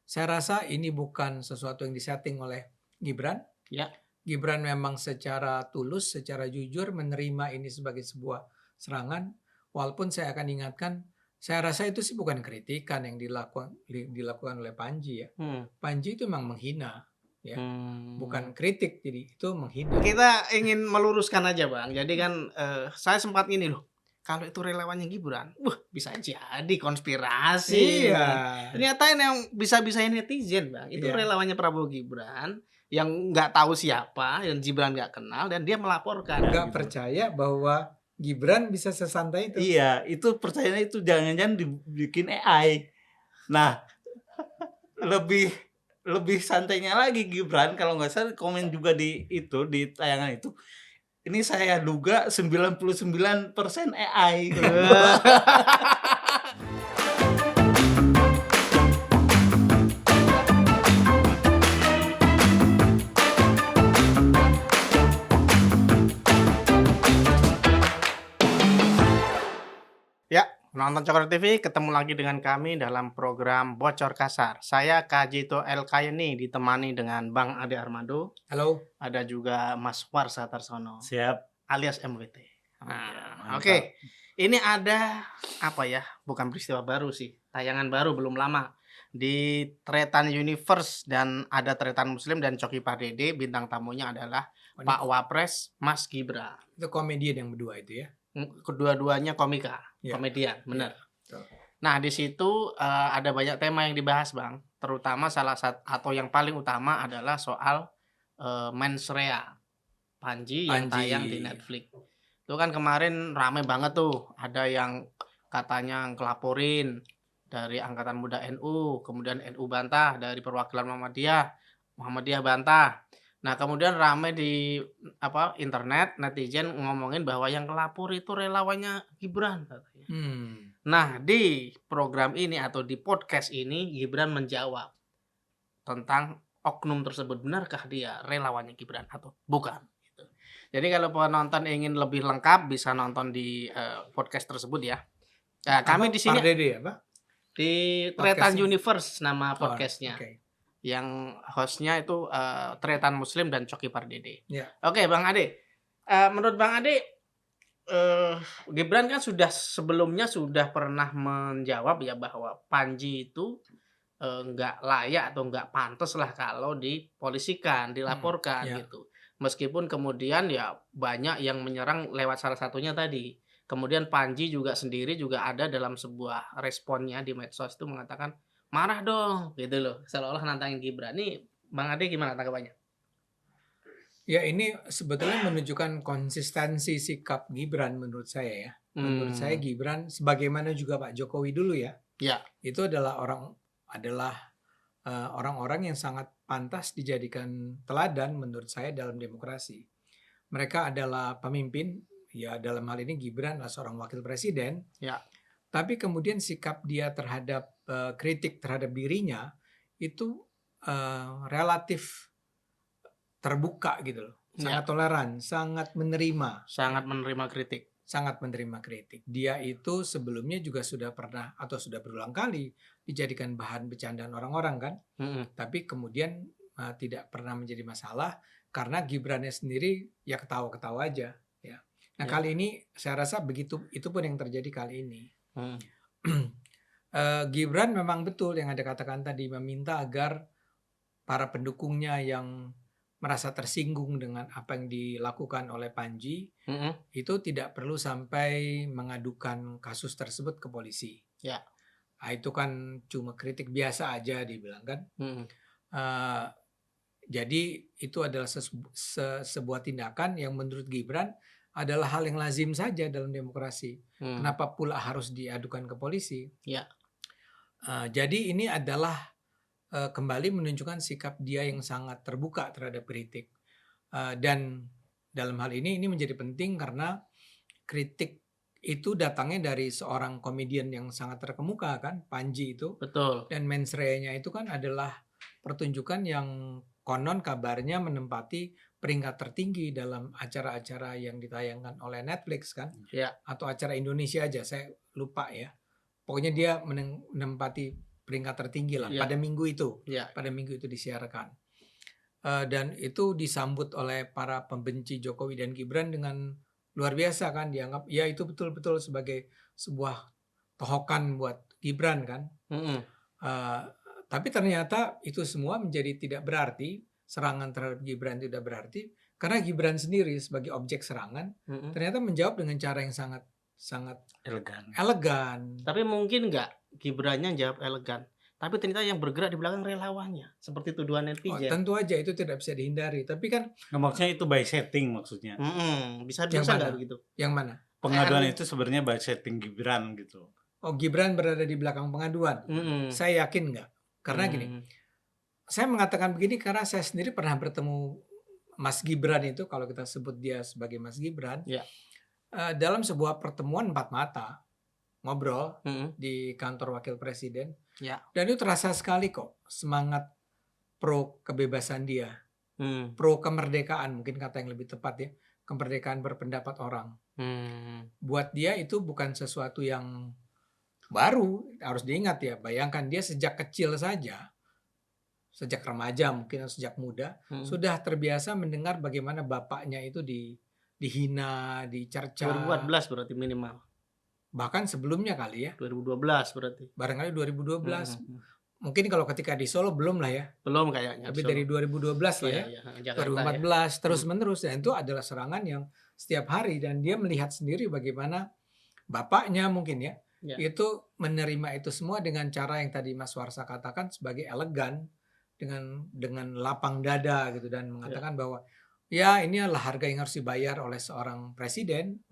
Saya rasa ini bukan sesuatu yang disetting oleh Gibran. Ya. Gibran memang secara tulus, secara jujur menerima ini sebagai sebuah serangan. Walaupun saya akan ingatkan, saya rasa itu sih bukan kritikan yang dilakukan oleh Panji ya. Panji itu memang menghina, ya, bukan kritik. Jadi itu menghina. Kita ingin meluruskan aja Bang. Jadi kan saya sempat ini loh. Kalau itu relawannya Gibran, bisa jadi konspirasi. Iya. Ternyata ini yang bisa-bisain netizen Bang. Itu Iya. relawannya Prabowo Gibran yang nggak tahu siapa, yang Gibran nggak kenal dan dia melaporkan. Nggak percaya bahwa Gibran bisa sesantai itu. Iya, itu percayanya itu jangan-jangan dibikin AI. Nah, lebih santainya lagi Gibran kalau nggak salah komen juga di tayangan itu. Ini saya duga 99% AI. Penonton Cokro TV, ketemu lagi dengan kami dalam program Bocor Kasar. Saya Kajito El Kayeni ditemani dengan Bang Ade Armando. Halo. Ada juga Mas Warsa Tarsono. Siap. Alias MWT. Oke. Ini ada apa ya? Bukan peristiwa baru sih. Tayangan baru belum lama di Tretan Universe dan ada Tretan Muslim dan Coki Pardede. Bintang tamunya adalah Pak Wapres Mas Gibran. Itu komedian yang berdua itu ya. Kedua-duanya komedian, benar. Nah, di situ ada banyak tema yang dibahas, Bang. Terutama salah satu atau yang paling utama adalah soal Mens Rea Panji yang tayang di Netflix. Itu kan kemarin rame banget tuh. Ada yang katanya ngelaporin dari Angkatan Muda NU, kemudian NU bantah, dari perwakilan Muhammadiyah bantah. Nah, kemudian rame di internet, netizen ngomongin bahwa yang ngelapor itu relawannya Gibran katanya. Nah, di program ini atau di podcast ini Gibran menjawab tentang oknum tersebut, benarkah dia relawannya Gibran atau bukan gitu. Jadi kalau penonton ingin lebih lengkap bisa nonton di podcast tersebut ya. Nah, kami di sini di Tretan Universe nama podcastnya. Yang hostnya itu Tretan Muslim dan Coki Pardede. Oke, Bang Ade. Menurut Bang Ade, Gibran kan sebelumnya sudah pernah menjawab ya bahwa Panji itu nggak layak atau nggak pantas lah kalau dipolisikan, dilaporkan gitu. Meskipun kemudian ya banyak yang menyerang lewat salah satunya tadi. Kemudian Panji juga sendiri juga ada dalam sebuah responnya di medsos itu mengatakan marah dong gitu loh, seolah-olah nantangin Gibran. Nih Bang Ade gimana tanggapannya? Ya, ini sebetulnya menunjukkan konsistensi sikap Gibran menurut saya ya. Menurut saya Gibran sebagaimana juga Pak Jokowi dulu ya. Itu adalah orang-orang yang sangat pantas dijadikan teladan menurut saya dalam demokrasi. Mereka adalah pemimpin, ya dalam hal ini Gibran adalah seorang wakil presiden. Tapi kemudian sikap dia terhadap kritik terhadap dirinya itu relatif terbuka gitu loh. Sangat toleran, sangat menerima kritik. Sangat menerima kritik. Dia itu sebelumnya juga sudah pernah atau sudah berulang kali dijadikan bahan bercandaan orang-orang kan. Tapi kemudian tidak pernah menjadi masalah karena Gibrannya sendiri ya ketawa-ketawa aja ya. Nah, kali ini saya rasa begitu, itu pun yang terjadi kali ini. Gibran memang betul yang Anda katakan tadi, meminta agar para pendukungnya yang merasa tersinggung dengan apa yang dilakukan oleh Panji itu tidak perlu sampai mengadukan kasus tersebut ke polisi. Nah, itu kan cuma kritik biasa aja dibilang kan. Jadi itu adalah sebuah tindakan yang menurut Gibran adalah hal yang lazim saja dalam demokrasi. Kenapa pula harus diadukan ke polisi? Jadi ini adalah kembali menunjukkan sikap dia yang sangat terbuka terhadap kritik. Dan dalam hal ini menjadi penting karena kritik itu datangnya dari seorang komedian yang sangat terkemuka kan, Panji itu. Betul. Dan mens rea-nya itu kan adalah pertunjukan yang konon kabarnya menempati peringkat tertinggi dalam acara-acara yang ditayangkan oleh Netflix kan, atau acara Indonesia aja saya lupa ya. Pokoknya dia menempati peringkat tertinggi lah pada minggu itu. Pada minggu itu disiarkan. Dan itu disambut oleh para pembenci Jokowi dan Gibran dengan luar biasa kan, dianggap ya itu betul-betul sebagai sebuah tohokan buat Gibran kan. Tapi ternyata itu semua menjadi tidak berarti, serangan terhadap Gibran tidak berarti, karena Gibran sendiri sebagai objek serangan ternyata menjawab dengan cara yang sangat elegan. Tapi mungkin nggak Gibrannya jawab elegan, tapi ternyata yang bergerak di belakang relawannya, seperti tuduhan netizen. Tentu aja itu tidak bisa dihindari. Tapi kan maksudnya itu by setting maksudnya. Bisa nggak begitu? Yang mana? Pengaduan itu sebenarnya by setting Gibran gitu. Oh, Gibran berada di belakang pengaduan. Saya yakin nggak. Karena gini, saya mengatakan begini karena saya sendiri pernah bertemu Mas Gibran itu, kalau kita sebut dia sebagai Mas Gibran, dalam sebuah pertemuan 4 mata, ngobrol di kantor wakil presiden. Dan itu terasa sekali kok semangat pro kebebasan dia, pro kemerdekaan, mungkin kata yang lebih tepat ya, kemerdekaan berpendapat orang. Buat dia itu bukan sesuatu yang baru, harus diingat ya, bayangkan dia sejak kecil saja, sejak remaja mungkin, sejak muda, sudah terbiasa mendengar bagaimana bapaknya itu dihina, dicerca. 2014 berarti minimal. Bahkan sebelumnya kali ya. 2012 berarti. Barangkali 2012. Mungkin kalau ketika di Solo belum lah ya. Belum kayaknya. Tapi dari 2012 lah ya. 2014 terus menerus, dan itu adalah serangan yang setiap hari, dan dia melihat sendiri bagaimana bapaknya mungkin ya. Itu menerima itu semua dengan cara yang tadi Mas Warsa katakan sebagai elegan, dengan lapang dada gitu, dan mengatakan bahwa ya ini adalah harga yang harus dibayar oleh seorang presiden.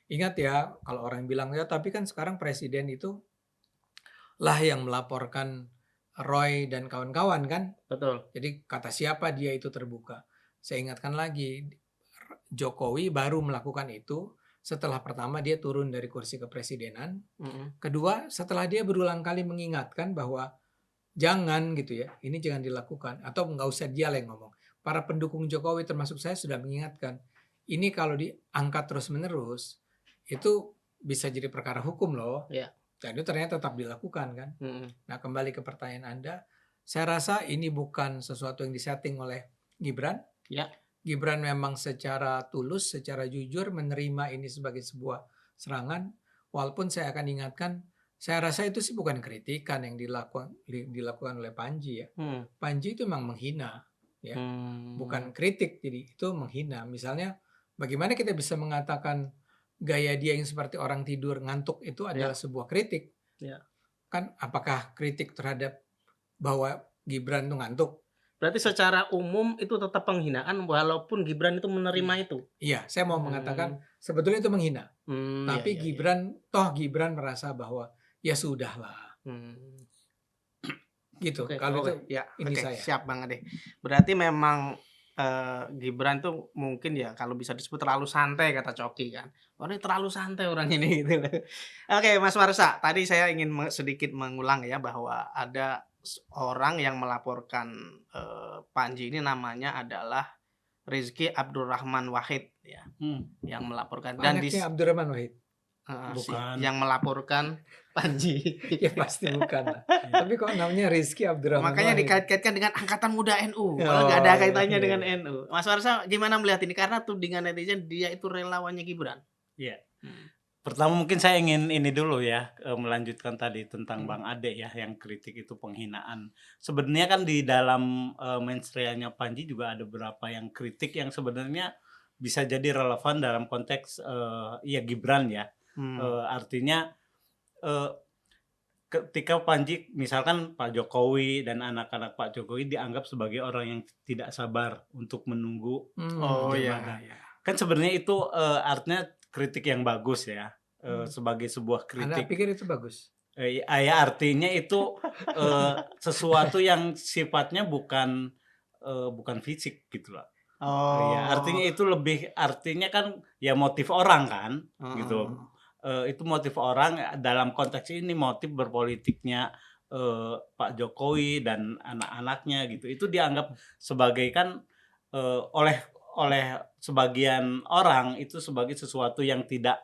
Ingat ya, kalau orang bilang ya tapi kan sekarang presiden itu lah yang melaporkan Roy dan kawan-kawan kan. Betul. Jadi kata siapa dia itu terbuka. Saya ingatkan lagi, Jokowi baru melakukan itu setelah pertama dia turun dari kursi kepresidenan. Kedua, setelah dia berulang kali mengingatkan bahwa jangan gitu ya, ini jangan dilakukan, atau nggak usah dia yang ngomong. Para pendukung Jokowi termasuk saya sudah mengingatkan, ini kalau diangkat terus-menerus itu bisa jadi perkara hukum loh. Dan itu ternyata tetap dilakukan kan. Nah, kembali ke pertanyaan Anda, saya rasa ini bukan sesuatu yang disetting oleh Gibran. Gibran memang secara tulus, secara jujur menerima ini sebagai sebuah serangan. Walaupun saya akan ingatkan, saya rasa itu sih bukan kritikan yang dilakukan oleh Panji ya. Panji itu memang menghina ya. Bukan kritik, jadi itu menghina. Misalnya bagaimana kita bisa mengatakan gaya dia yang seperti orang tidur ngantuk itu adalah sebuah kritik. Kan apakah kritik terhadap bahwa Gibran itu ngantuk? Berarti secara umum itu tetap penghinaan walaupun Gibran itu menerima itu. Iya, saya mau mengatakan sebetulnya itu menghina. Tapi Gibran merasa bahwa ya sudahlah. Gitu. Kalau itu ini saya. Siap banget deh. Berarti memang Gibran tuh mungkin ya kalau bisa disebut terlalu santai, kata Coki kan. Ini terlalu santai orang ini gitu. Oke, Mas Warsa, tadi saya ingin sedikit mengulang ya bahwa ada orang yang melaporkan Panji, ini namanya adalah Rizky Abdurrahman Wahid ya. Yang melaporkan, dan anaknya Abdurrahman Wahid. Bukan. Yang melaporkan Panji. Ya pasti bukan lah. Tapi kok namanya Rizky Abdurrahman Makanya Wahid. dikait-kaitkan dengan Angkatan Muda NU. Kalau nggak ada kaitannya dengan NU. Mas Warsa gimana melihat ini? Karena tudingan netizen dia itu relawannya Gibran. Iya. Pertama mungkin saya ingin ini dulu ya, melanjutkan tadi tentang Bang Ade ya, yang kritik itu penghinaan. Sebenarnya kan di dalam mensreanya Panji juga ada beberapa yang kritik yang sebenarnya bisa jadi relevan dalam konteks ya Gibran ya. Artinya ketika Panji misalkan Pak Jokowi dan anak-anak Pak Jokowi dianggap sebagai orang yang tidak sabar untuk menunggu jabatan. Kan sebenarnya itu artinya kritik yang bagus ya, sebagai sebuah kritik. Anda pikir itu bagus? Ya artinya itu sesuatu yang sifatnya bukan fisik gitu loh. Ya, artinya itu lebih, artinya kan ya motif orang kan gitu. Itu motif orang dalam konteks ini, motif berpolitiknya Pak Jokowi dan anak-anaknya gitu. Itu dianggap sebagai kan oleh sebagian orang itu sebagai sesuatu yang tidak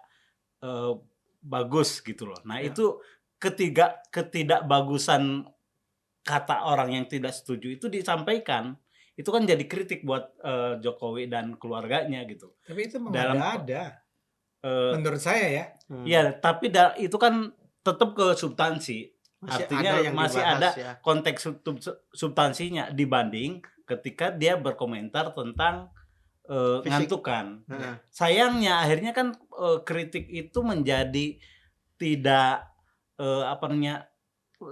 bagus gitu loh. Nah, itu ketidakbagusan kata orang yang tidak setuju itu disampaikan, itu kan jadi kritik buat Jokowi dan keluarganya gitu. Tapi itu Dalam mengada-ada. Menurut saya ya. Ya, tapi itu kan tetap ke substansi. Artinya masih ada konteks substansinya dibanding ketika dia berkomentar tentang ngantukan. Sayangnya akhirnya kan kritik itu menjadi tidak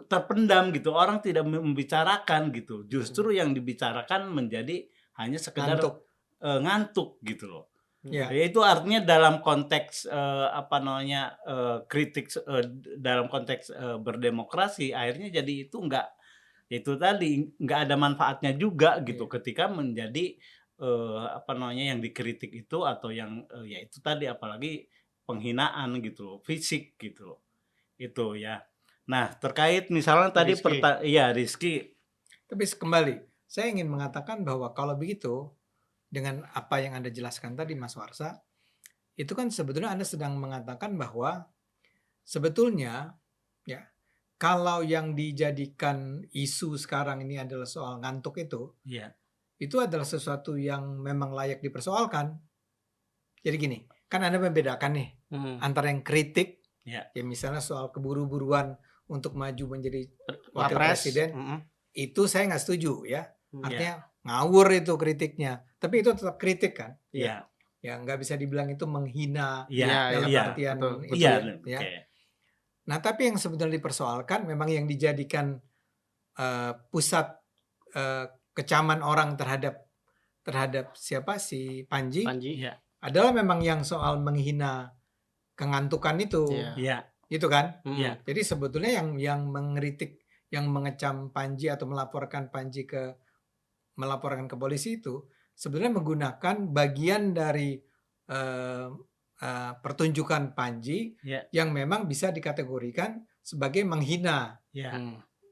terpendam gitu. Orang tidak membicarakan gitu. Justru yang dibicarakan menjadi hanya sekedar ngantuk gitu loh. Ya. Itu artinya dalam konteks kritik dalam konteks berdemokrasi akhirnya jadi itu nggak ada manfaatnya juga gitu ketika menjadi yang dikritik itu atau yang ya itu tadi apalagi penghinaan gitu loh, fisik gitu loh. Itu ya. Nah, terkait misalnya tadi Rizky. Tapi kembali, saya ingin mengatakan bahwa kalau begitu dengan apa yang Anda jelaskan tadi Mas Warsa, itu kan sebetulnya Anda sedang mengatakan bahwa sebetulnya ya kalau yang dijadikan isu sekarang ini adalah soal ngantuk itu adalah sesuatu yang memang layak dipersoalkan. Jadi gini, kan Anda membedakan nih antara yang kritik ya misalnya soal keburu-buruan untuk maju menjadi wakil presiden, itu saya nggak setuju ya. Artinya ngawur itu kritiknya, tapi itu tetap kritik kan? Iya. Ya nggak bisa dibilang itu menghina dalam artian itu ya. Nah tapi yang sebetulnya dipersoalkan memang yang dijadikan pusat kecaman orang terhadap siapa si Panji adalah memang yang soal menghina kengantukan itu, gitu kan? Jadi sebetulnya yang mengkritik, yang mengecam Panji atau melaporkan ke polisi itu sebenarnya menggunakan bagian dari pertunjukan Panji yang memang bisa dikategorikan sebagai menghina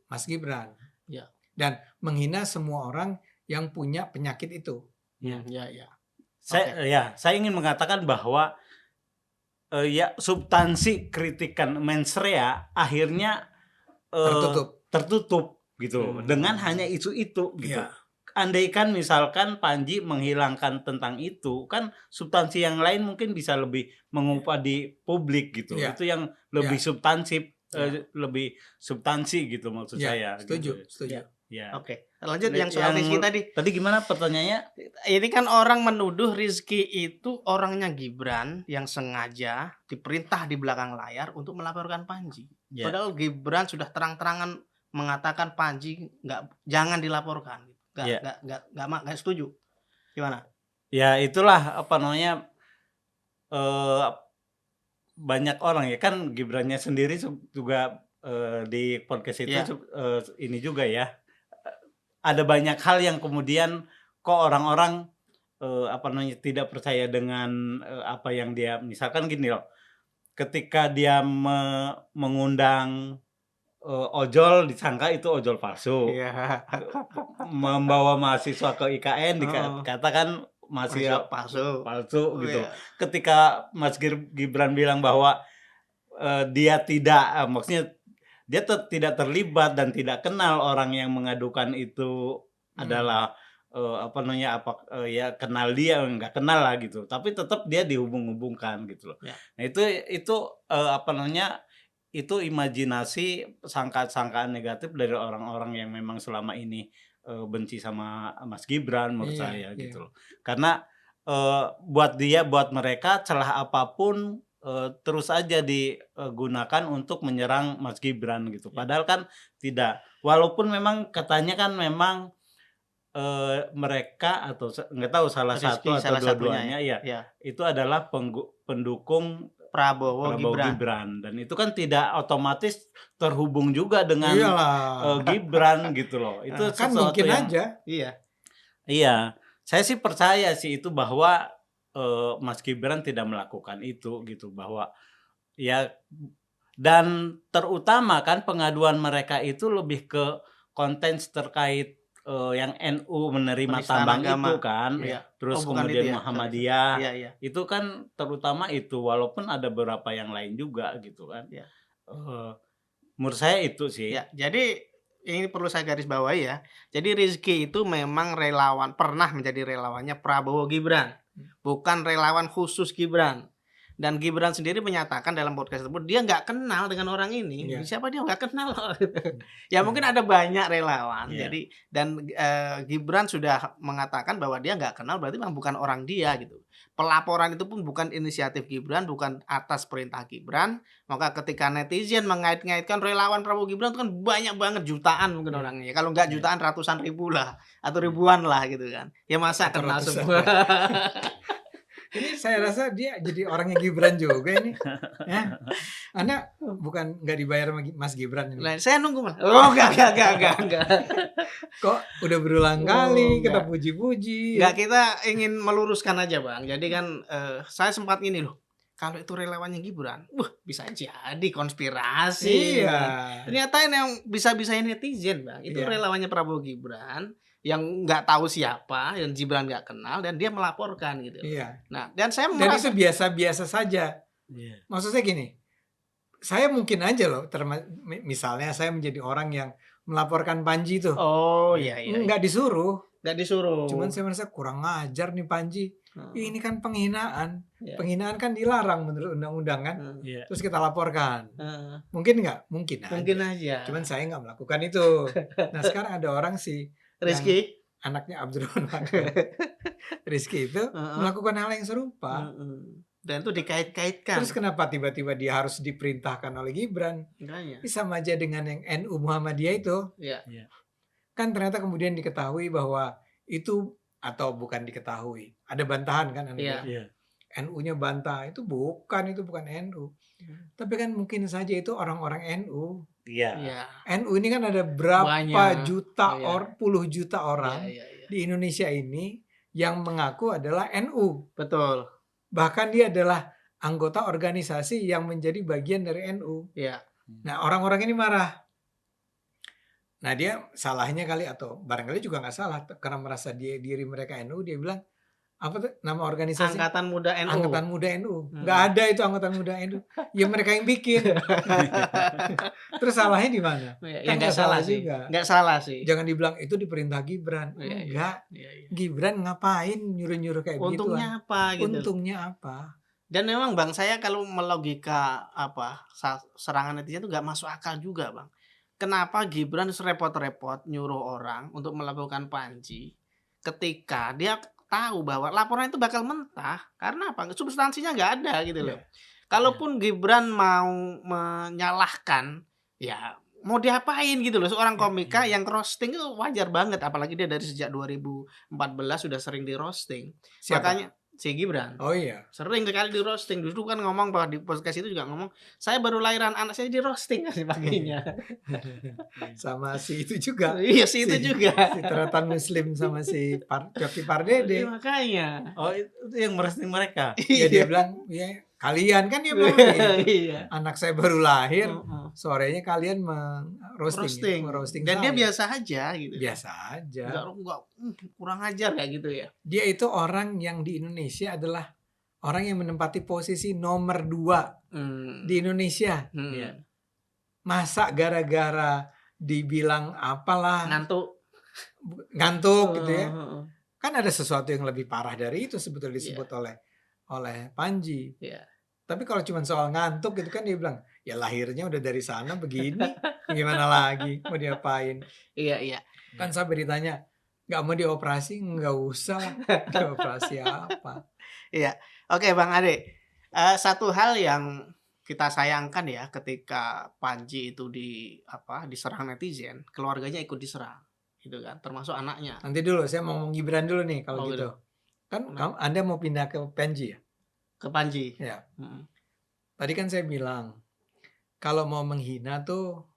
Mas Gibran dan menghina semua orang yang punya penyakit itu. Saya ingin mengatakan bahwa substansi kritikan mensrea akhirnya tertutup gitu dengan hanya isu itu gitu. Andaikan misalkan Panji menghilangkan tentang itu, kan substansi yang lain mungkin bisa lebih mengupah di publik gitu. Itu yang lebih substansif, lebih substansi gitu maksud saya. Setuju. Ya. Oke, lanjut yang soal Rizky tadi. Tadi gimana pertanyaannya? Ini kan orang menuduh Rizky itu orangnya Gibran yang sengaja diperintah di belakang layar untuk melaporkan Panji. Padahal Gibran sudah terang-terangan mengatakan Panji jangan dilaporkan. Nggak setuju. Gimana? Ya itulah banyak orang ya kan Gibrannya sendiri juga di podcast itu ini juga ya. Ada banyak hal yang kemudian kok orang-orang tidak percaya dengan apa yang dia, misalkan gini loh, ketika dia mengundang ojol disangka itu ojol palsu, membawa mahasiswa ke IKN dikatakan mahasiswa palsu gitu. Ketika Mas Gibran bilang bahwa dia tidak, maksudnya dia tidak terlibat dan tidak kenal orang yang mengadukan itu adalah kenal dia nggak kenal lah gitu, tapi tetap dia dihubung-hubungkan gitu loh. Nah itu imajinasi sangkaan negatif dari orang-orang yang memang selama ini benci sama Mas Gibran menurut saya gitu loh. Karena buat mereka celah apapun terus aja digunakan untuk menyerang Mas Gibran gitu. Padahal kan tidak. Walaupun memang katanya kan memang mereka atau nggak tahu salah satu atau dua-duanya itu adalah pendukung Prabowo Gibran. Dan itu kan tidak otomatis terhubung juga dengan Gibran gitu loh. Itu kan mungkin aja. Iya. Saya sih percaya sih itu bahwa Mas Gibran tidak melakukan itu gitu, bahwa dan terutama kan pengaduan mereka itu lebih ke konten terkait yang NU menerima tambang itu kan, terus kemudian Muhammadiyah itu kan terutama itu, walaupun ada beberapa yang lain juga gitu kan. Menurut saya itu sih. Ya, jadi ini perlu saya garis bawahi ya. Jadi Rizky itu memang pernah menjadi relawannya Prabowo Gibran, bukan relawan khusus Gibran. Dan Gibran sendiri menyatakan dalam podcast tersebut dia nggak kenal dengan orang ini. Siapa dia nggak kenal? Ya mungkin ada banyak relawan. Jadi Gibran sudah mengatakan bahwa dia nggak kenal, berarti memang bukan orang dia gitu. Pelaporan itu pun bukan inisiatif Gibran, bukan atas perintah Gibran. Maka ketika netizen mengait-ngaitkan relawan Prabowo Gibran itu kan banyak banget, jutaan mungkin orangnya. Kalau nggak jutaan, ratusan ribu lah atau ribuan lah gitu kan. Ya masa kenal semua. Ini saya rasa dia jadi orangnya Gibran juga ini. Ya. Anda bukan nggak dibayar sama Mas Gibran ini. Nah, saya nunggu Mas. Oh, enggak. Kok udah berulang kali kita puji-puji. Enggak, kita ingin meluruskan aja, Bang. Jadi kan saya sempat ini loh. Kalau itu relawannya Gibran, bisa jadi konspirasi. Iya. Ternyata ini yang bisa-bisain netizen, Bang. Itu relawannya Prabowo Gibran yang nggak tahu siapa, yang Gibran nggak kenal, dan dia melaporkan gitu. Iya. Nah, dan saya merasa itu biasa-biasa saja. Iya. Maksudnya gini, saya mungkin aja loh, misalnya saya menjadi orang yang melaporkan Panji tuh. Oh iya. Nggak disuruh. Cuman saya merasa kurang ngajar nih Panji. Ini kan penghinaan. Penghinaan kan dilarang menurut undang-undang kan. Terus kita laporkan. Mungkin nggak? Mungkin aja. Cuman saya nggak melakukan itu. Nah sekarang ada orang sih. Rizky, anaknya Abdurrahman. Rizky itu melakukan hal yang serupa. Dan itu dikait-kaitkan. Terus kenapa tiba-tiba dia harus diperintahkan oleh Gibran? Ini sama aja dengan yang NU Muhammadiyah itu. Kan ternyata kemudian diketahui bahwa itu, atau bukan diketahui, ada bantahan kan. NU-nya bantah, itu bukan NU. Tapi kan mungkin saja itu orang-orang NU. NU ini kan ada berapa juta puluh juta orang di Indonesia ini yang mengaku adalah NU. Betul. Bahkan dia adalah anggota organisasi yang menjadi bagian dari NU. Nah orang-orang ini marah. Nah dia salahnya kali, atau barangkali juga nggak salah, karena merasa diri mereka NU, dia bilang apa tuh nama organisasi? Angkatan Muda NU. Angkatan Muda NU. Nggak ada itu Angkatan Muda NU. Ya mereka yang bikin. Terus salahnya di mana? Kan nggak salah juga. Nggak salah sih. Jangan dibilang itu diperintah Gibran. Enggak. Gibran ngapain nyuruh-nyuruh kayak begitu? Untungnya apa gitu? Untungnya apa? Dan memang Bang, saya kalau melogika serangan netizen itu nggak masuk akal juga Bang. Kenapa Gibran repot-repot nyuruh orang untuk melakukan Panji ketika dia tahu bahwa laporan itu bakal mentah? Karena apa? Substansinya nggak ada gitu loh. Kalaupun Gibran mau menyalahkan, ya mau diapain gitu loh. Seorang komika yang roasting itu wajar banget, apalagi dia dari sejak 2014 sudah sering di roasting. Makanya si Gibran. Oh iya. Sering sekali di roasting. Dulu kan ngomong bahwa di podcast itu juga ngomong, saya baru lahiran anak saya di roasting dan sebagainya. Sama si itu juga. Iya, si itu juga. Si Tretan Muslim sama si Coki Pardede. Makanya. Oh itu yang merosting mereka. Ya dia bilang, ya kalian kan dia bilang anak saya baru lahir, sorenya kalian roasting. Dan dia biasa aja gitu. Biasa aja. Enggak kurang ajar kayak gitu ya. Dia itu orang yang di Indonesia adalah orang yang menempati posisi nomor 2 di Indonesia. Masa gara-gara dibilang apalah ngantuk gitu ya. Kan ada sesuatu yang lebih parah dari itu sebetulnya disebut oleh Panji. Tapi kalau cuma soal ngantuk gitu kan dia bilang, ya lahirnya udah dari sana begini, gimana lagi, mau diapain? Iya. Kan sampai ditanya, nggak mau dioperasi, nggak usah, dioperasi apa? Iya, oke Bang Ade. Satu hal yang kita sayangkan ya, ketika Panji itu diserang netizen, keluarganya ikut diserang, gitu kan, termasuk anaknya. Nanti dulu, saya mau ngomong Gibran dulu nih kalau gitu. Kan Anda mau pindah ke Panji ya? Ke Panji. Ya. Tadi kan saya bilang kalau mau menghina tuh,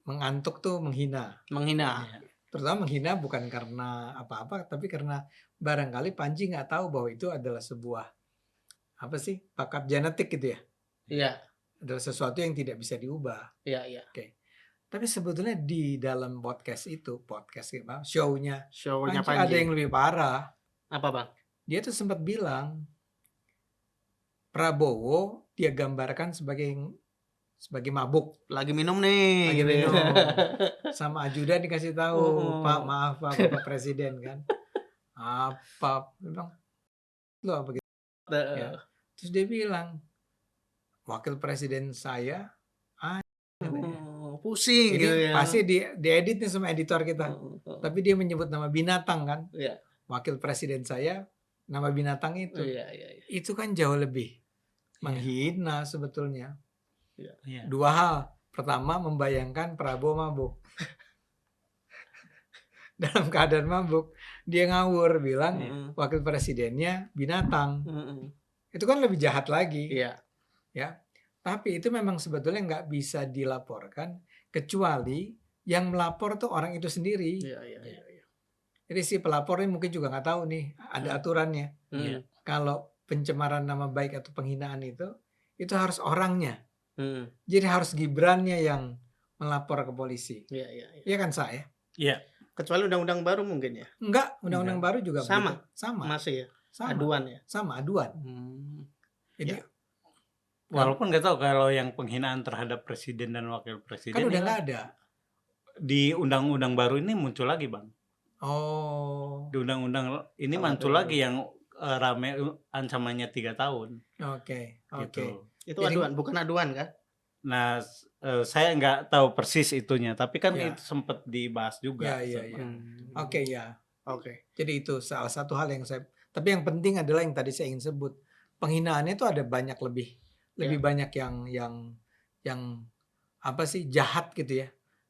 mengantuk tuh menghina. Ya. Terutama menghina bukan karena apa-apa, tapi karena barangkali Panji nggak tahu bahwa itu adalah sebuah bakat genetik gitu ya. Iya. Adalah sesuatu yang tidak bisa diubah. Iya. Oke. Tapi sebetulnya di dalam show-nya Panji ada yang lebih parah. Apa Bang? Dia tuh sempat bilang Prabowo dia gambarkan sebagai sebagai mabuk. Lagi minum nih. Lagi gitu ya. minum. Sama ajudan dikasih tahu, Pak maaf Pak, Bapak Presiden kan. Apa? Dia bilang, lo apa gitu? Ya. Terus dia bilang, wakil presiden saya pusing ini gitu ya. pasti diedit nih sama editor kita. Tapi dia menyebut nama binatang kan. Wakil presiden saya nama binatang itu. Itu kan jauh lebih menghina sebetulnya. Dua hal. Pertama, membayangkan Prabowo mabuk. Dalam keadaan mabuk, dia ngawur bilang wakil presidennya binatang. Itu kan lebih jahat lagi. Ya. Tapi itu memang sebetulnya nggak bisa dilaporkan kecuali yang melapor tuh orang itu sendiri. Jadi si pelapor ini mungkin juga nggak tahu nih ada aturannya. Kalau pencemaran nama baik atau penghinaan itu harus orangnya. Jadi harus Gibrannya yang melapor ke polisi. Iya kan saya? Iya. Kecuali undang-undang baru mungkin ya? Enggak, undang-undang baru juga sama. Begitu. Sama. Masih ya? Sama. Aduan ya? Sama, aduan. Jadi walaupun nggak tahu kalau yang penghinaan terhadap presiden dan wakil presiden kan udah nggak ada. Di undang-undang baru ini muncul lagi, Bang. Oh. Di undang-undang ini muncul lagi yang rame ancamannya 3 tahun. Oke. Gitu. Itu aduan, bukan aduan kan? Nah, saya nggak tahu persis itunya, tapi kan itu sempat dibahas juga. Oke. Jadi itu salah satu hal yang saya. Tapi yang penting adalah yang tadi saya ingin sebut, penghinaannya itu ada banyak lebih banyak yang apa sih jahat gitu ya,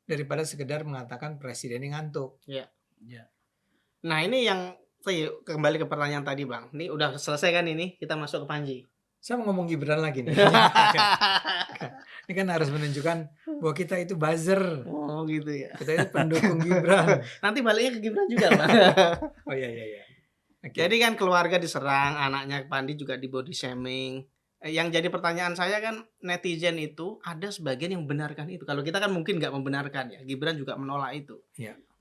daripada sekedar mengatakan presiden yang ngantuk. Nah ini yang saya kembali ke pertanyaan tadi Bang. Ini udah selesai kan ini? Kita masuk ke Panji. Saya mau ngomong Gibran lagi nih. Ini kan harus menunjukkan bahwa kita itu buzzer. Oh gitu ya. Kita itu pendukung Gibran. Nanti baliknya ke Gibran juga Bang. Oh iya. Okay. Jadi kan keluarga diserang, anaknya Pandi juga di body shaming. Yang jadi pertanyaan saya kan netizen itu ada sebagian yang membenarkan itu. Kalau kita kan mungkin nggak membenarkan ya. Gibran juga menolak itu.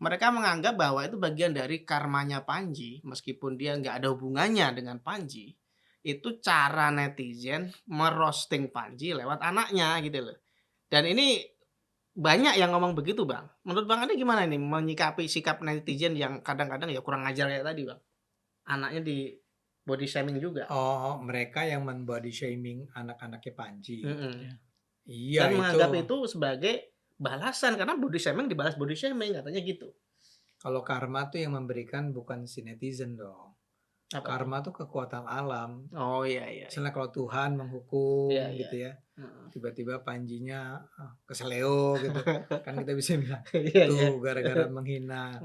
Mereka menganggap bahwa itu bagian dari karmanya Panji. Meskipun dia nggak ada hubungannya dengan Panji. Itu cara netizen merosting Panji lewat anaknya gitu loh. Dan ini banyak yang ngomong begitu Bang. Menurut Bang Ade gimana nih menyikapi sikap netizen yang kadang-kadang ya kurang ajar kayak tadi Bang? Anaknya di body shaming juga. Oh, mereka yang men-body shaming anak-anaknya Panji. Iya. Dan menganggap itu sebagai balasan karena body shaming dibalas body shaming katanya gitu. Kalau karma tuh yang memberikan bukan si netizen dong. Apa? Karma tuh kekuatan alam. Oh iya. Misalnya kalau Tuhan menghukum gitu ya. Tiba-tiba Panjinya keseleo gitu. Kan kita bisa bilang tuh gara-gara menghina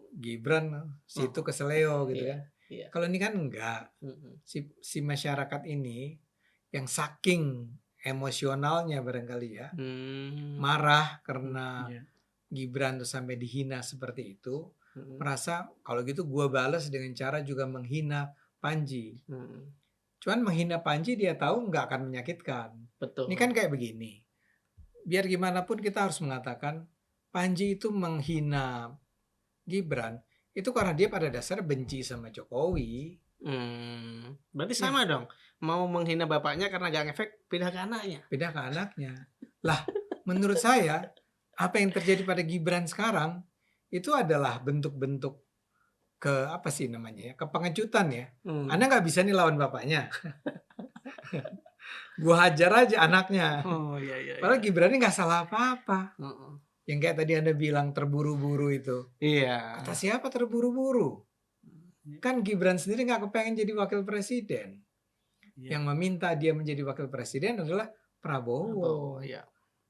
Gibran situ keseleo gitu kan. Kalau ini kan enggak. Si masyarakat ini yang saking emosionalnya barangkali ya. Marah karena Gibran tuh sampai dihina seperti itu. Merasa kalau gitu gue balas dengan cara juga menghina Panji. Cuman menghina Panji dia tahu nggak akan menyakitkan. Betul. Ini kan kayak begini. Biar gimana pun kita harus mengatakan Panji itu menghina Gibran itu karena dia pada dasar benci sama Jokowi. Berarti sama dong. Mau menghina bapaknya karena gak ngefek pindah ke anaknya. Pindah ke anaknya. Lah menurut saya apa yang terjadi pada Gibran sekarang itu adalah bentuk-bentuk ke apa sih namanya ya, kepengecutan ya. Anda nggak bisa nih lawan bapaknya. Gua hajar aja anaknya. Padahal Gibran ini nggak salah apa-apa. Yang kayak tadi Anda bilang terburu-buru itu. Iya. Kata siapa terburu-buru? Kan Gibran sendiri nggak kepengen jadi wakil presiden. Yang meminta dia menjadi wakil presiden adalah Prabowo.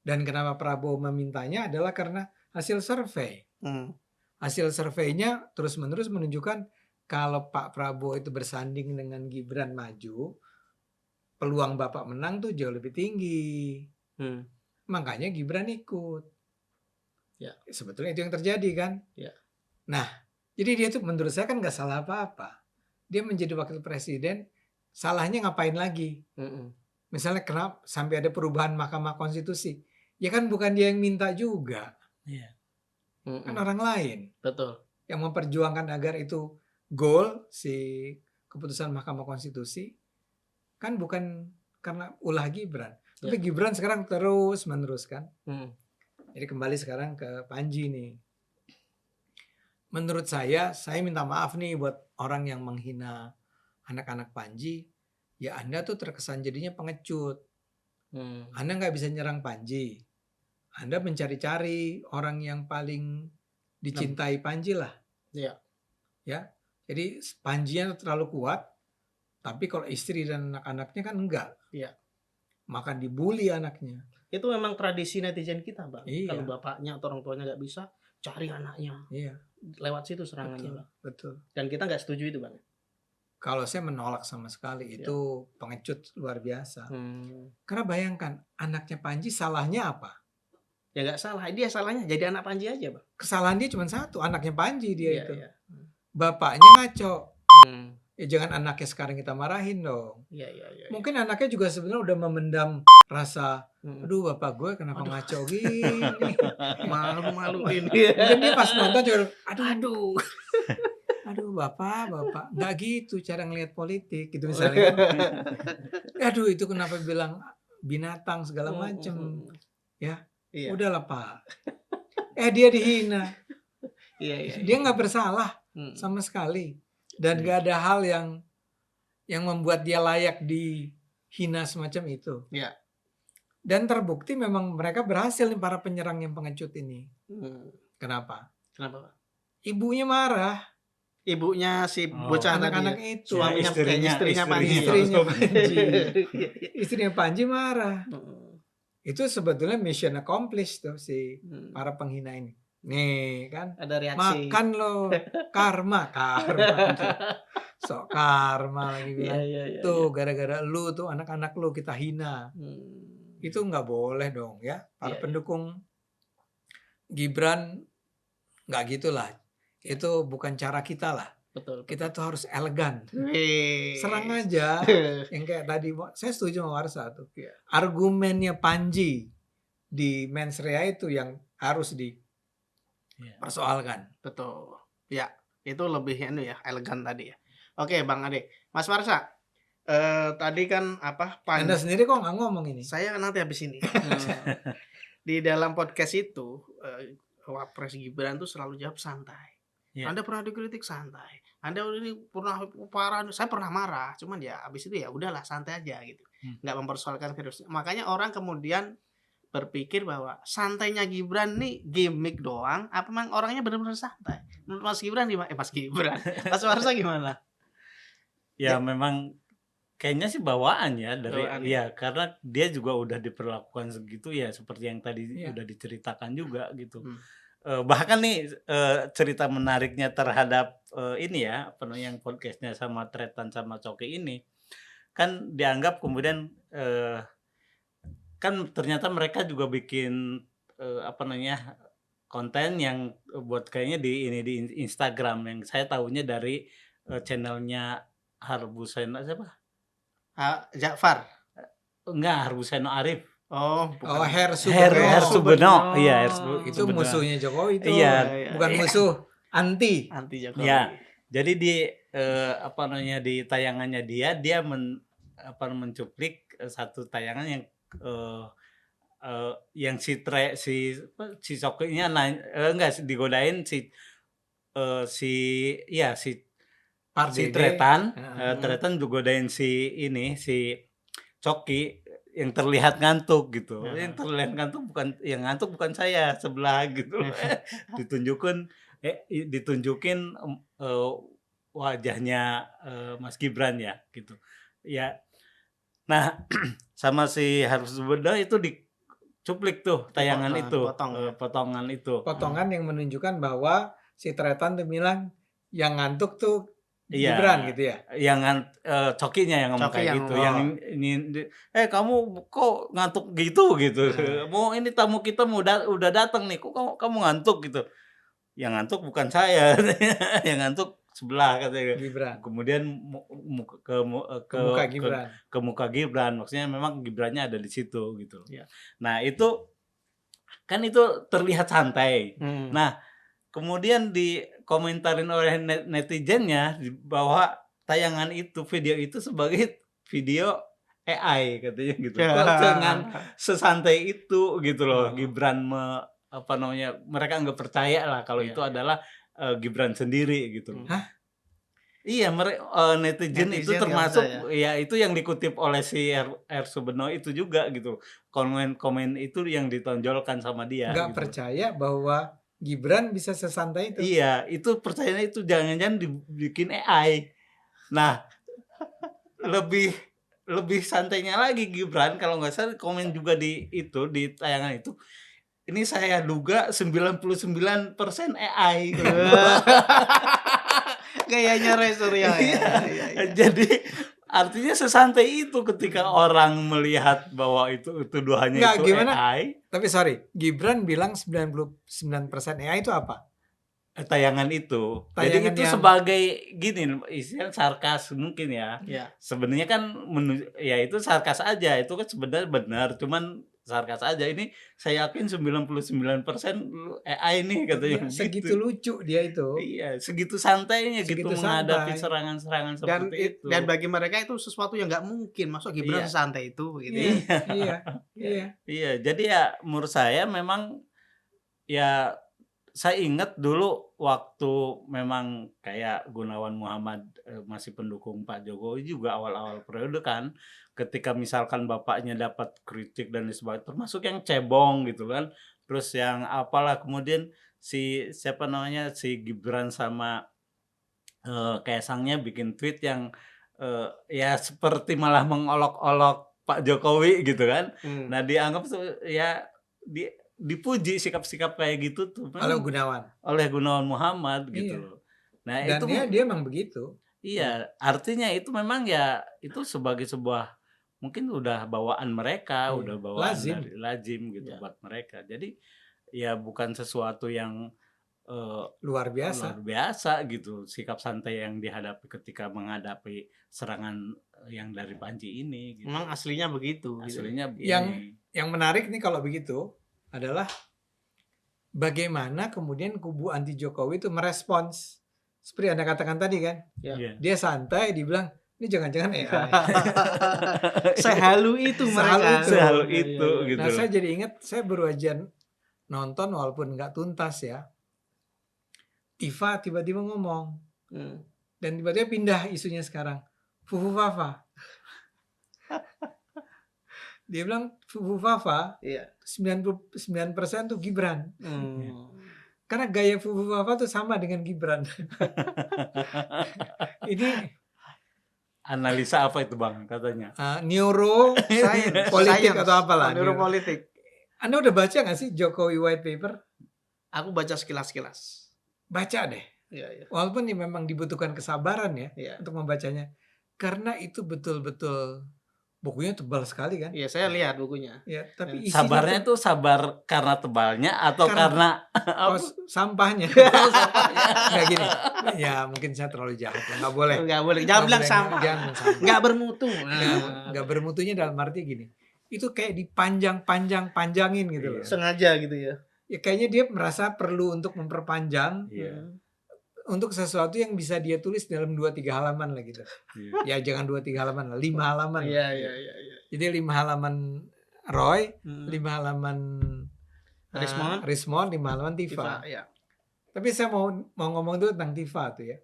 Dan kenapa Prabowo memintanya adalah karena hasil survei. Hasil surveinya terus-menerus menunjukkan kalau Pak Prabowo itu bersanding dengan Gibran maju, peluang Bapak menang tuh jauh lebih tinggi. Makanya Gibran ikut. Sebetulnya itu yang terjadi kan. Nah, jadi dia tuh menurut saya kan nggak salah apa-apa. Dia menjadi wakil presiden, salahnya ngapain lagi? Misalnya kenapa sampai ada perubahan Mahkamah Konstitusi? Ya kan bukan dia yang minta juga. Kan orang lain. Betul. Yang memperjuangkan agar itu goal si keputusan Mahkamah Konstitusi kan bukan karena ulah Gibran. Tapi Gibran sekarang terus meneruskan. Jadi kembali sekarang ke Panji nih. Menurut saya minta maaf nih buat orang yang menghina anak-anak Panji. Ya Anda tuh terkesan jadinya pengecut. Anda nggak bisa nyerang Panji. Anda mencari-cari orang yang paling dicintai Panji lah. Iya. Ya. Jadi Panjinya terlalu kuat. Tapi kalau istri dan anak-anaknya kan enggak. Iya. Makan dibully anaknya. Itu memang tradisi netizen kita, Bang. Iya. Kalau bapaknya atau orang tuanya nggak bisa, cari anaknya. Iya. Lewat situ serangannya, Bang. Betul. Dan kita nggak setuju itu, Bang. Kalau saya menolak sama sekali. Itu pengecut luar biasa. Karena bayangkan, anaknya Panji salahnya apa? Ya nggak salah. Dia salahnya jadi anak Panji aja, Bang. Kesalahan dia cuma satu, anaknya Panji dia itu. Iya. Bapaknya ngaco. Ya jangan anaknya sekarang kita marahin dong. Iya. Mungkin anaknya juga sebenarnya udah memendam rasa, aduh bapak gue kenapa ngaco gini. Malu-maluin. Mungkin dia pas nonton juga, aduh bapak, nggak gitu cara ngelihat politik gitu misalnya. Aduh itu kenapa bilang binatang segala macem. Ya, udahlah pak. Dia dihina. Iya. Dia nggak bersalah sama sekali. Dan gak ada hal yang membuat dia layak dihina semacam itu. Iya. Dan terbukti memang mereka berhasil nih para penyerang yang pengecut ini. Kenapa? Pak? Ibunya marah. Ibunya si bocah anak-anak tadi. itu. Istrinya Panji. Istrinya Panji marah. Itu sebetulnya mission accomplished tuh si para penghina ini. Nih kan ada reaksi. Makan lo karma sok karma lagi bilang tuh gara-gara lu tuh anak-anak lu kita hina. Itu nggak boleh dong ya para pendukung Gibran nggak gitulah, itu bukan cara kita lah. Betul. Kita tuh harus elegan. Serang aja yang kayak tadi. Saya setuju sama Warsa tuh. Argumennya Panji di mens rea itu yang harus persoalkan. Betul. Ya, itu lebih elegan tadi ya. Oke, Bang Ade. Mas Warsa, tadi kan Anda sendiri kok nggak ngomong ini? Saya nanti habis ini. Di dalam podcast itu, Wapres Gibran tuh selalu jawab santai. Anda pernah dikritik santai. Anda ini pernah parah, saya pernah marah. Cuman ya habis itu ya udahlah santai aja gitu. Nggak mempersoalkan virus. Makanya orang kemudian berpikir bahwa santainya Gibran nih gimmick doang, apa memang orangnya benar-benar santai? Menurut Mas Gibran gimana? Mas Warsa gimana? Ya memang kayaknya sih bawaan ya dari karena dia juga udah diperlakukan segitu ya seperti yang tadi udah diceritakan juga gitu. Bahkan nih cerita menariknya terhadap ini ya yang podcastnya sama Tretan sama Coki ini kan dianggap kemudian kan ternyata mereka juga bikin konten yang buat kayaknya di Instagram yang saya tahunya dari channelnya Harbuseno siapa? Ja'far. Enggak, Harbuseno Arif. Her Subeno. Iya, itu musuhnya Jokowi itu. Iya, bukan musuh, anti Jokowi. Ya. Jadi di di tayangannya dia mencuplik satu tayangan yang si Cokinya digodain si Tretan digodain si Coki yang terlihat ngantuk gitu. Yang terlihat ngantuk bukan saya sebelah gitu. Ditunjukin wajahnya Mas Gibran ya gitu. Ya. Nah, sama si Harus Subeda itu dicuplik tuh tayangan potongan itu. Potongan yang menunjukkan bahwa si Tretan tuh bilang yang ngantuk tuh Gibran gitu ya. Yang Cokinya yang ngomong kayak gitu. Yang ini kamu kok ngantuk gitu. Mau ini tamu kita udah datang nih. Kok kamu ngantuk gitu. Yang ngantuk bukan saya. Yang ngantuk sebelah katanya Gibran. Kemudian ke muka Gibran. Maksudnya memang Gibrannya ada di situ gitu. Nah, itu kan itu terlihat santai. Nah, kemudian dikomentarin oleh netizennya bahwa tayangan itu, video itu sebagai video AI katanya gitu. Kok dengan sesantai itu gitu loh Gibran mereka nggak percaya lah kalau itu adalah Gibran sendiri gitu. Hah? Iya, netizen itu termasuk ya itu yang dikutip oleh si R. Subeno itu juga gitu. Komen-komen itu yang ditonjolkan sama dia. Nggak gitu. percaya bahwa Gibran bisa sesantai itu. Iya, itu percayanya itu jangan-jangan dibikin AI. Nah, lebih santainya lagi Gibran kalau nggak salah komen juga di tayangan itu. Ini saya duga 99% AI. Kayaknya Roy Suryo ya. Jadi artinya sesantai itu ketika orang melihat bahwa itu tuduhannya Nggak, itu gimana? AI. Tapi sorry, Gibran bilang 99% AI itu apa? Tayangan itu. Tayangan jadi itu yang... sebagai gini istilah sarkas mungkin ya. Sebenarnya kan ya itu sarkas aja. Itu kan sebenarnya benar, cuman sarkas aja. Ini saya yakin 99% AI nih katanya. Ya, segitu lucu dia itu. Iya, segitu santainya gitu menghadapi serangan-serangan seperti itu. Dan bagi mereka itu sesuatu yang nggak mungkin. Masuk Gibran sesantai itu gitu. Iya, jadi ya menurut saya memang ya saya ingat dulu waktu memang kayak Gunawan Muhammad masih pendukung Pak Jokowi juga awal-awal periode kan, ketika misalkan bapaknya dapat kritik dan sebagainya, termasuk yang cebong gitu kan, terus yang apalah kemudian si Gibran sama Kaisangnya bikin tweet yang ya seperti malah mengolok-olok Pak Jokowi gitu kan. Nah dianggap ya dipuji sikap-sikap kayak gitu tuh oleh Gunawan Muhammad gitu loh. Nah, dan itu dia emang begitu. Iya, artinya itu memang ya itu sebagai sebuah mungkin udah bawaan mereka, udah bawaan dari lazim gitu buat mereka. Jadi ya bukan sesuatu yang luar biasa gitu, sikap santai yang dihadapi ketika menghadapi serangan yang dari Panji ini gitu. Memang aslinya begitu. Aslinya gitu. Yang menarik nih kalau begitu adalah bagaimana kemudian kubu anti Jokowi itu merespons seperti Anda katakan tadi kan. Dia santai, dibilang ini jangan-jangan AI. Sehalu itu mereka. Sehalu itu gitu. Nah, saya jadi ingat saya baru aja nonton walaupun nggak tuntas ya. Tifa tiba-tiba ngomong. Dan tiba-tiba pindah isunya sekarang. Fufu Fafa. Dia bilang Fufu Fafa 99% tuh Gibran. Karena gaya Fufu Fafa tuh sama dengan Gibran. Ini analisa apa itu Bang katanya? Neuroscience, politik atau apalah. Neuropolitik. Anda udah baca nggak sih Jokowi White Paper? Aku baca sekilas-sekilas. Baca deh. Walaupun memang dibutuhkan kesabaran ya untuk membacanya. Karena itu betul-betul bukunya tebal sekali kan? Iya, saya lihat bukunya. Ya, tapi sabarnya itu sabar karena tebalnya atau karena sampahnya. Nggak gini. Ya mungkin saya terlalu jahat. Nggak boleh. Jangan bilang sampah. Nggak bermutu. Nggak bermutunya dalam arti gini. Itu kayak dipanjangin gitu loh. Sengaja gitu ya. Ya kayaknya dia merasa perlu untuk memperpanjang. Untuk sesuatu yang bisa dia tulis dalam 2-3 halaman lah gitu. Ya jangan 2-3 halaman lah, 5 halaman. Iya. Jadi 5 halaman Roy, 5 halaman Rismon, 5 halaman Tifa. Tapi saya mau ngomong dulu tentang Tifa tuh ya.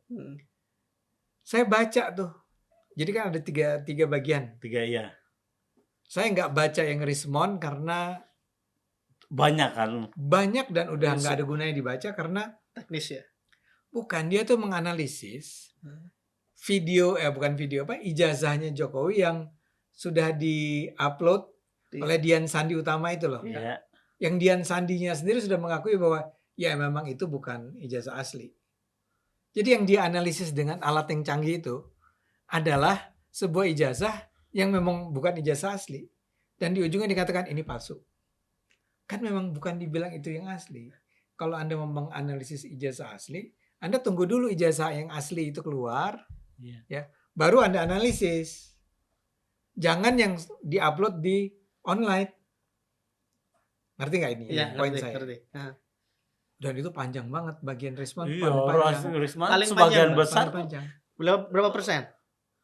Saya baca tuh. Jadi kan ada 3 bagian. 3 ya. Saya nggak baca yang Rismon karena banyak kan. Banyak dan udah nggak ada gunanya dibaca karena teknis ya. Bukan, dia tuh menganalisis ijazahnya Jokowi yang sudah di-upload oleh Dian Sandi Utama itu loh. Yang Dian Sandinya sendiri sudah mengakui bahwa ya memang itu bukan ijazah asli. Jadi yang dia analisis dengan alat yang canggih itu adalah sebuah ijazah yang memang bukan ijazah asli. Dan di ujungnya dikatakan ini palsu. Kan memang bukan dibilang itu yang asli. Kalau Anda mau menganalisis ijazah asli, Anda tunggu dulu ijazah yang asli itu keluar, ya, baru Anda analisis. Jangan yang diupload di online. Ngerti nggak ini? Poin saya. Dan itu panjang banget bagian respon. Respon paling sebagian besar. Berapa persen?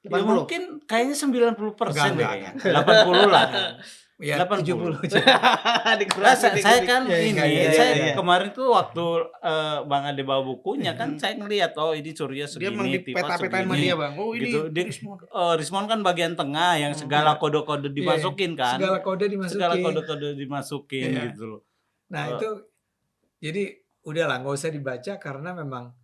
Ya mungkin kayaknya 90% Enggak. 80 lah. Ya 70. Saya kan saya kemarin tuh waktu Bang Ade bawa bukunya kan saya ngeliat ini Surya segini, dia memang di peta-petain sama dia Bang. Oh ini gitu. Rismon kan bagian tengah yang segala kode-kode dimasukin kan. Segala kode dimasukin gitu loh. Nah itu jadi udahlah nggak usah dibaca karena memang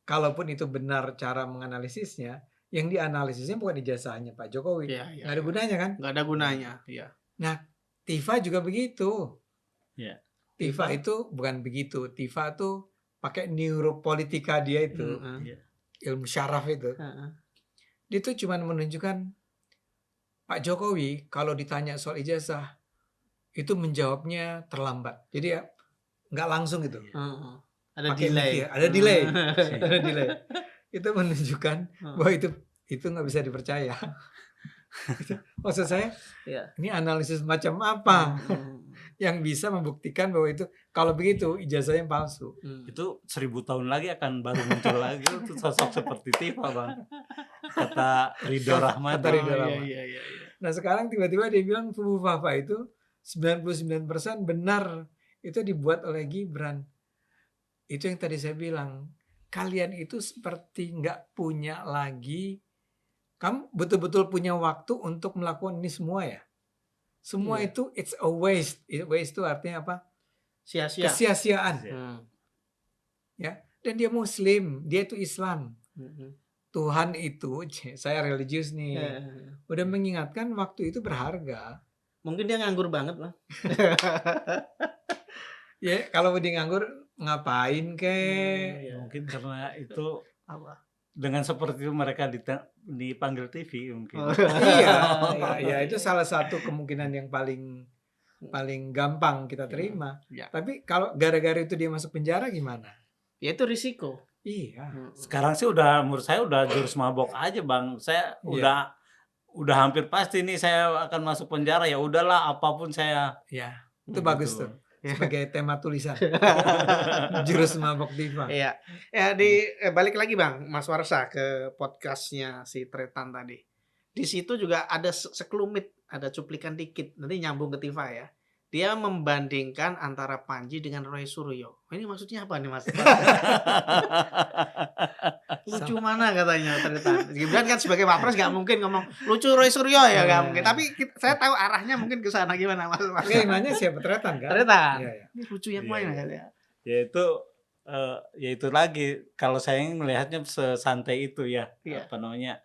kalaupun itu benar cara menganalisisnya, yang dianalisisnya bukan ijazahnya Pak Jokowi. Nggak ada gunanya kan? Nggak ada gunanya. Iya. Nah, Tifa juga begitu. Ya. Tifa itu bukan begitu. Tifa tuh pakai neuropolitika dia itu, ilmu syaraf itu. Dia tuh cuma menunjukkan Pak Jokowi kalau ditanya soal ijazah itu menjawabnya terlambat. Jadi ya nggak langsung gitu. Ada delay. Ada delay. Ada delay. Itu menunjukkan bahwa itu nggak bisa dipercaya. Maksud saya, ini analisis macam apa yang bisa membuktikan bahwa itu kalau begitu ijazahnya palsu. Itu 1000 tahun lagi akan baru muncul lagi itu sosok seperti Tifa Bang. Kata Ridho Rahmat. Iya. Nah sekarang tiba-tiba dia bilang Fubu Fafa itu 99% benar itu dibuat oleh Gibran. Itu yang tadi saya bilang. Kalian itu seperti nggak punya lagi. Kamu betul-betul punya waktu untuk melakukan ini semua ya. Semua itu it's a waste. Waste itu artinya apa? Sia-sia. Kesia-siaan. Ya. Dan dia Muslim, dia itu Islam. Tuhan itu, saya religius nih. Udah mengingatkan waktu itu berharga. Mungkin dia nganggur banget lah. Ya, kalau dia nganggur ngapain kek? Mungkin karena itu apa? Dengan seperti itu mereka dipanggil TV mungkin. Iya, itu salah satu kemungkinan yang paling gampang kita terima. Tapi kalau gara-gara itu dia masuk penjara gimana? Ya itu risiko. Iya. Sekarang sih menurut saya udah jurus mabok aja Bang. Saya udah hampir pasti nih saya akan masuk penjara, ya udahlah apapun saya. Ya, itu bagus tuh. Sebagai tema tulisan. Jurus mabok Tifa. Iya. Ya balik lagi Bang Mas Warsa ke podcastnya si Tretan tadi. Di situ juga ada sekelumit, ada cuplikan dikit. Nanti nyambung ke Tifa ya. Dia membandingkan antara Panji dengan Roy Suryo. Ini maksudnya apa nih Mas? Lucu mana katanya Tretan. Gibran kan sebagai Wapres nggak mungkin ngomong lucu Roy Suryo ya nggak mungkin. Tapi saya tahu arahnya mungkin ke sana gimana Mas? Nanya siapa Tretan kan? Tretan. Ini lucu yang mana katanya? Ya itu lagi kalau saya melihatnya sesantai itu ya. Apa namanya?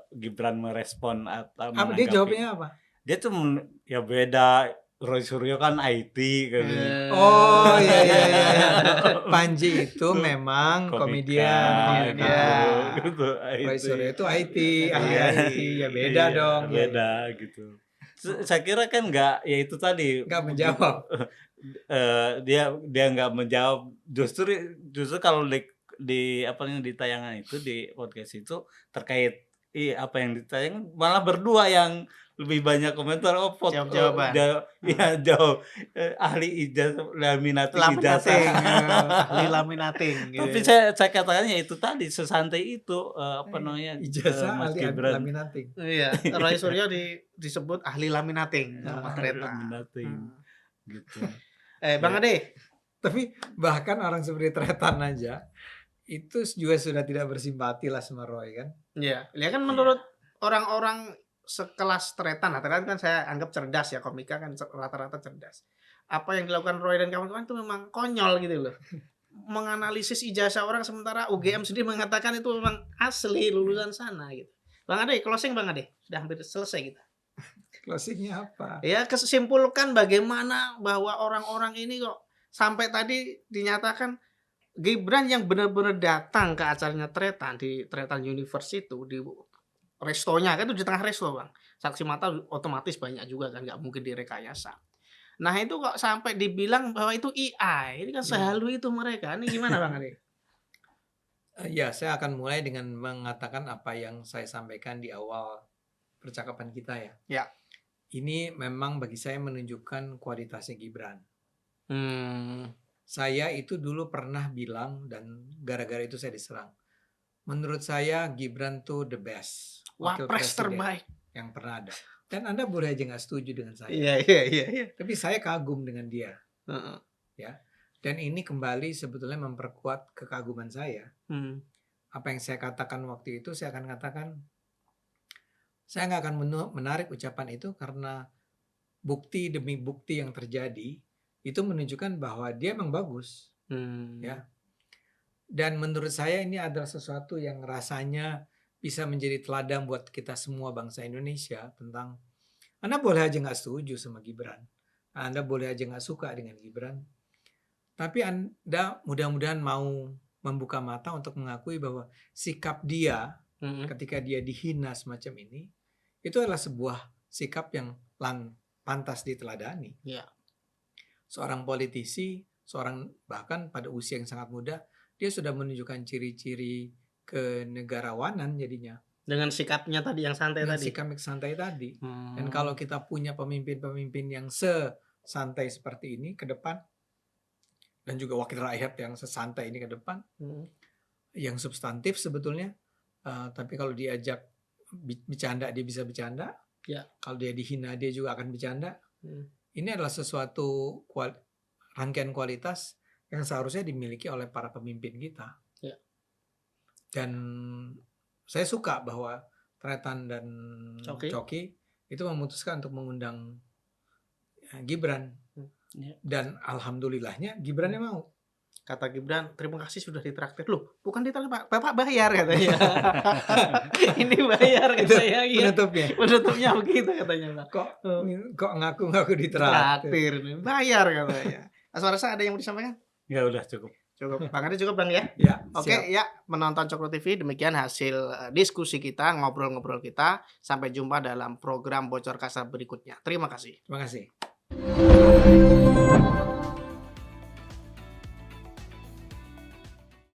Gibran merespon atau menanggapi. Dia jawabnya apa? Dia tuh ya beda. Roy Suryo kan IT kan. Oh iya. Panji itu memang komedian. Gitu. Roy Suryo itu IT, ahli IT. Ya beda dong. Beda gitu. Saya kira kan enggak, ya itu tadi. Enggak menjawab. Dia enggak menjawab. Justru kalau di apa yang di tayangan itu di podcast itu terkait apa yang ditayang malah berdua yang lebih banyak komentar jawaban. Jauh ahli laminating ijazah. Ahli laminating gitu. Tapi saya katakannya itu tadi sesantai itu apa namanya ijazah ahli laminating. Iya, Roy Suryo disebut ahli laminating sama laminating. Gitu. Bang Ade, tapi bahkan orang seperti Tretan aja itu juga sudah tidak bersimpati lah sama Roy kan. Iya, ya kan menurut orang-orang sekelas Tretan kan saya anggap cerdas ya, komika kan rata-rata cerdas. Apa yang dilakukan Roy dan kawan-kawan itu memang konyol gitu loh. Menganalisis ijazah orang sementara UGM sendiri mengatakan itu memang asli lulusan sana gitu. Bang Ade, closing Bang Ade. Sudah hampir selesai kita. Closingnya apa? Ya kesimpulkan bagaimana bahwa orang-orang ini kok sampai tadi dinyatakan Gibran yang benar-benar datang ke acaranya Tretan di Tretan Universe itu di restonya kan itu di tengah resto Bang. Saksi mata otomatis banyak juga kan, nggak mungkin direkayasa. Nah itu kok sampai dibilang bahwa itu AI, ini kan sehalu itu mereka. Ini gimana Bang Ade? Ya saya akan mulai dengan mengatakan apa yang saya sampaikan di awal percakapan kita ya. Ya. Ini memang bagi saya menunjukkan kualitasnya Gibran. Saya itu dulu pernah bilang dan gara-gara itu saya diserang. Menurut saya Gibran tuh the best wakil Wapres presiden terbaik yang pernah ada. Dan Anda boleh aja nggak setuju dengan saya. Iya. Tapi saya kagum dengan dia. Heeh. Ya. Dan ini kembali sebetulnya memperkuat kekaguman saya. Apa yang saya katakan waktu itu, saya akan katakan, saya nggak akan menarik ucapan itu karena bukti demi bukti yang terjadi itu menunjukkan bahwa dia memang bagus. Ya. Dan menurut saya ini adalah sesuatu yang rasanya bisa menjadi teladan buat kita semua bangsa Indonesia tentang Anda boleh aja nggak setuju sama Gibran, Anda boleh aja nggak suka dengan Gibran, tapi Anda mudah-mudahan mau membuka mata untuk mengakui bahwa sikap dia ketika dia dihina semacam ini itu adalah sebuah sikap yang pantas diteladani. Yeah. Seorang politisi, bahkan pada usia yang sangat muda, dia sudah menunjukkan ciri-ciri kenegarawanan jadinya. Dengan sikapnya tadi yang santai dengan tadi. Sikap santai tadi. Dan kalau kita punya pemimpin-pemimpin yang sesantai seperti ini ke depan, dan juga wakil rakyat yang sesantai ini ke depan, yang substantif sebetulnya, tapi kalau diajak bercanda dia bisa bercanda, kalau dia dihina dia juga akan bercanda. Ini adalah sesuatu rangkaian kualitas yang seharusnya dimiliki oleh para pemimpin kita. Dan saya suka bahwa Tretan dan Coki itu memutuskan untuk mengundang Gibran. Dan alhamdulillahnya Gibrannya mau. Kata Gibran, terima kasih sudah ditraktir. Loh, bukan ditraktir Pak, Bapak bayar katanya. Ini bayar katanya. Penutupnya begitu katanya Pak. Kok ngaku-ngaku ditraktir? Bayar katanya. Aswarasa ada yang mau disampaikan? Ya udah cukup. Bang Ade cukup Bang ya? Ya. Oke, ya menonton Cokro TV, demikian hasil diskusi kita, ngobrol-ngobrol kita. Sampai jumpa dalam program Bocor Kasar berikutnya. Terima kasih. Terima kasih.